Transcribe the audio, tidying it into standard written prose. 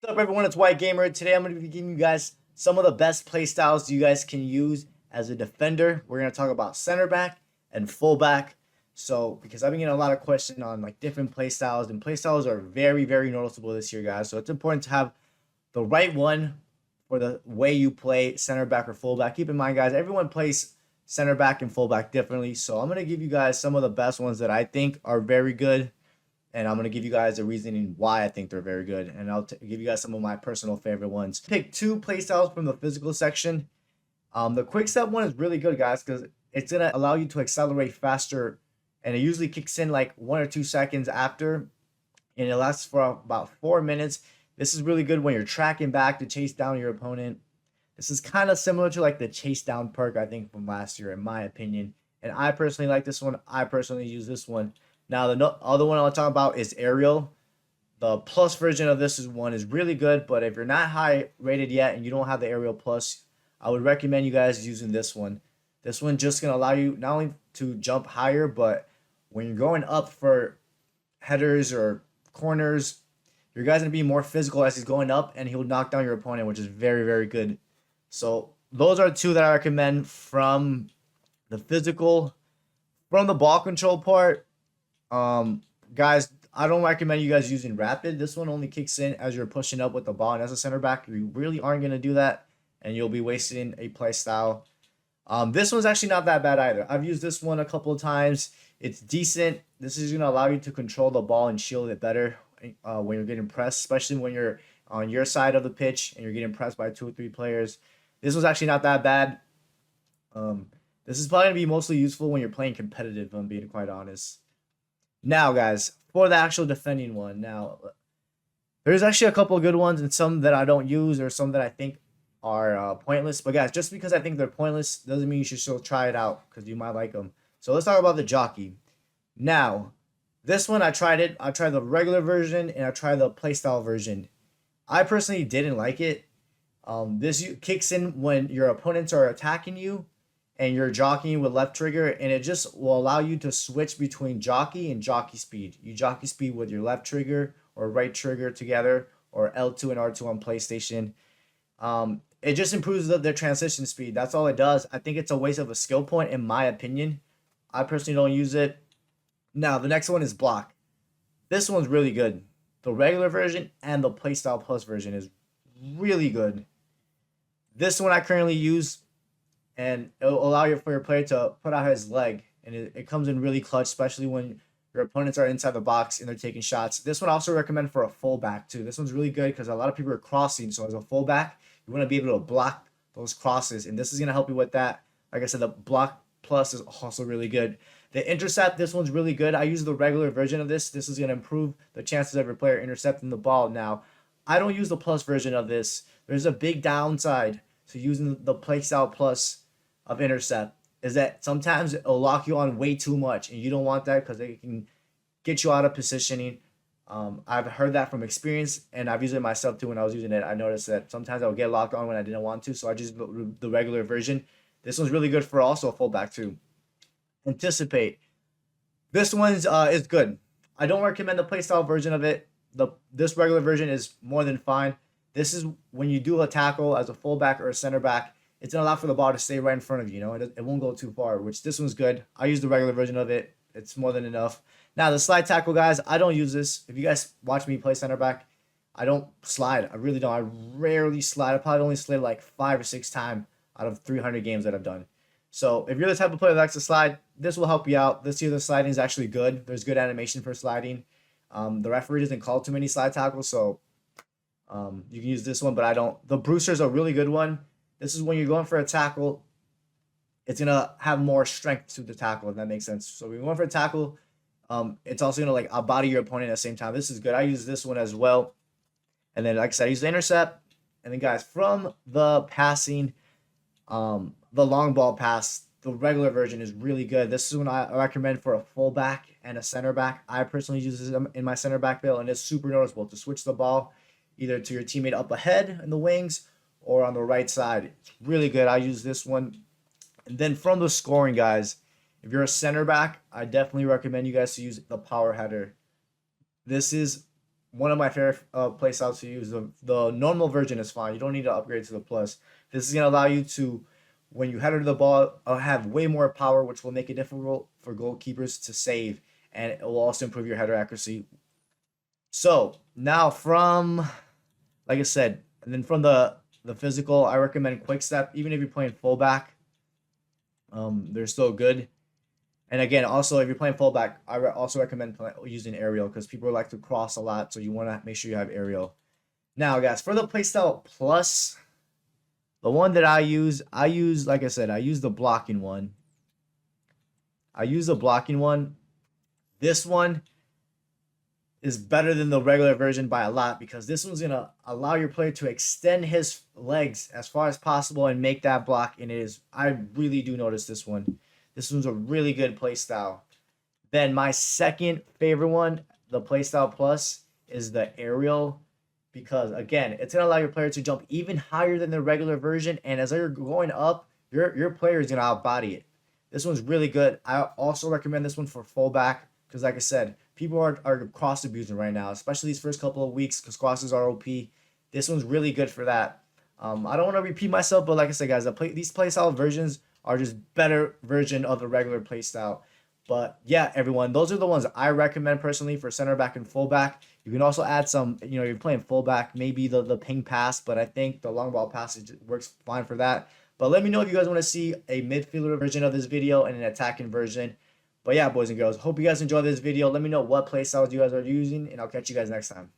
What's up, everyone? It's White Gamer. Today I'm going to be giving you guys some of the best play styles you guys can use as a defender. We're going to talk about center back and fullback. So, because I've been getting a lot of questions on like different play styles, and play styles are very, very noticeable this year, guys. So it's important to have the right one for the way you play center back or fullback. Keep in mind, guys, everyone plays center back and fullback differently. So I'm going to give you guys some of the best ones that I think are very good, and I'm going to give you guys a reasoning why I think they're very good, and I'll give you guys some of my personal favorite ones. Pick two playstyles from the physical section. The quick step one is really good, guys, because it's going to allow you to accelerate faster, and it usually kicks in like 1 or 2 seconds after, and it lasts for about 4 minutes. This is really good when you're tracking back to chase down your opponent. This is kind of similar to like the chase down perk, I think, from last year, in my opinion. And I personally like this one. I personally use this one. Now, the other one I'll talk about is Aerial. The plus version of this one is really good, but if you're not high rated yet and you don't have the Aerial Plus, I would recommend you guys using this one. This one just going to allow you not only to jump higher, but when you're going up for headers or corners, your guy's going to be more physical as he's going up, and he'll knock down your opponent, which is very, very good. So those are two that I recommend from the physical. From the ball control part, guys, I don't recommend you guys using rapid. This one only kicks in as you're pushing up with the ball, and as a center back, you really aren't going to do that, and you'll be wasting a play style. This one's actually not that bad either. I've used this one a couple of times. It's decent. This is going to allow you to control the ball and shield it better when you're getting pressed, especially when you're on your side of the pitch and you're getting pressed by 2 or 3 players. This was actually not that bad. This is probably going to be mostly useful when you're playing competitive, if I'm being quite honest. Now, guys, for the actual defending one. Now, there's actually a couple of good ones and some that I don't use or some that I think are pointless. But, guys, just because I think they're pointless doesn't mean you should still try it out because you might like them. So, let's talk about the jockey. Now, this one, I tried it. I tried the regular version and I tried the playstyle version. I personally didn't like it. This kicks in when your opponents are attacking you and you're jockeying with left trigger, and it just will allow you to switch between jockey and jockey speed. You jockey speed with your left trigger or right trigger together, or L2 and R2 on PlayStation. It just improves the transition speed. That's all it does. I think it's a waste of a skill point, in my opinion. I personally don't use it. Now, the next one is block. This one's really good. The regular version and the Playstyle Plus version is really good. This one I currently use, and it'll allow for your player to put out his leg, and it comes in really clutch, especially when your opponents are inside the box and they're taking shots. This one I also recommend for a fullback too. This one's really good because a lot of people are crossing, so as a fullback, you want to be able to block those crosses, and this is going to help you with that. Like I said, the block plus is also really good. The intercept, this one's really good. I use the regular version of this. This is going to improve the chances of your player intercepting the ball. Now, I don't use the plus version of this. There's a big downside to using the Playstyle Plus of intercept, is that sometimes it'll lock you on way too much, and you don't want that because it can get you out of positioning. I've heard that from experience, and I've used it myself too. When I was using it, I noticed that sometimes I would get locked on when I didn't want to, so I just the regular version. This one's really good for also a fullback too. Anticipate. This one's is good. I don't recommend the playstyle version of it. This regular version is more than fine. This is when you do a tackle as a fullback or a center back, it's gonna allow for the ball to stay right in front of you. You know, it won't go too far. Which this one's good. I use the regular version of it. It's more than enough. Now the slide tackle, guys, I don't use this. If you guys watch me play center back, I don't slide. I really don't. I rarely slide. I probably only slid like 5 or 6 times out of 300 games that I've done. So if you're the type of player that likes to slide, this will help you out. This year the sliding is actually good. There's good animation for sliding. The referee doesn't call too many slide tackles, so you can use this one, but I don't. The Brewster's a really good one. This is when you're going for a tackle. It's going to have more strength to the tackle, if that makes sense. So when you're going for a tackle, it's also going to like outbody your opponent at the same time. This is good. I use this one as well. And then, like I said, I use the intercept. And then, guys, from the passing, the long ball pass, the regular version is really good. This is one I recommend for a fullback and a center back. I personally use this in my center back build, and it's super noticeable to switch the ball either to your teammate up ahead in the wings or on the right side. It's really good. I use this one. And then from the scoring, guys, if you're a center back, I definitely recommend you guys to use the power header. This is one of my favorite play styles to use. The normal version is fine. You don't need to upgrade to the plus. This is gonna allow you to, when you header the ball, have way more power, which will make it difficult for goalkeepers to save, and it will also improve your header accuracy. So now from, like I said, and then from the physical, I recommend quick step. Even if you're playing fullback, they're still good. And again, also if you're playing fullback, I also recommend using aerial because people like to cross a lot, so you want to make sure you have aerial. Now, guys, for the playstyle plus, the one that I use, like I said, I use the blocking one. This one is better than the regular version by a lot because this one's gonna allow your player to extend his legs as far as possible and make that block. And I really do notice this one. This one's a really good play style. Then my second favorite one, the playstyle plus, is the aerial, because again, it's gonna allow your player to jump even higher than the regular version, and as you're going up, your player is gonna outbody it. This one's really good. I also recommend this one for fullback because, like I said, people are cross abusing right now, especially these first couple of weeks because crosses are OP. This one's really good for that. I don't want to repeat myself, but like I said, guys, these playstyle versions are just better version of the regular playstyle. But yeah, everyone, those are the ones I recommend personally for center back and fullback. You can also add some, you're playing fullback, maybe the ping pass, but I think the long ball passage works fine for that. But let me know if you guys want to see a midfielder version of this video and an attacking version. But yeah, boys and girls, hope you guys enjoyed this video. Let me know what play styles you guys are using, and I'll catch you guys next time.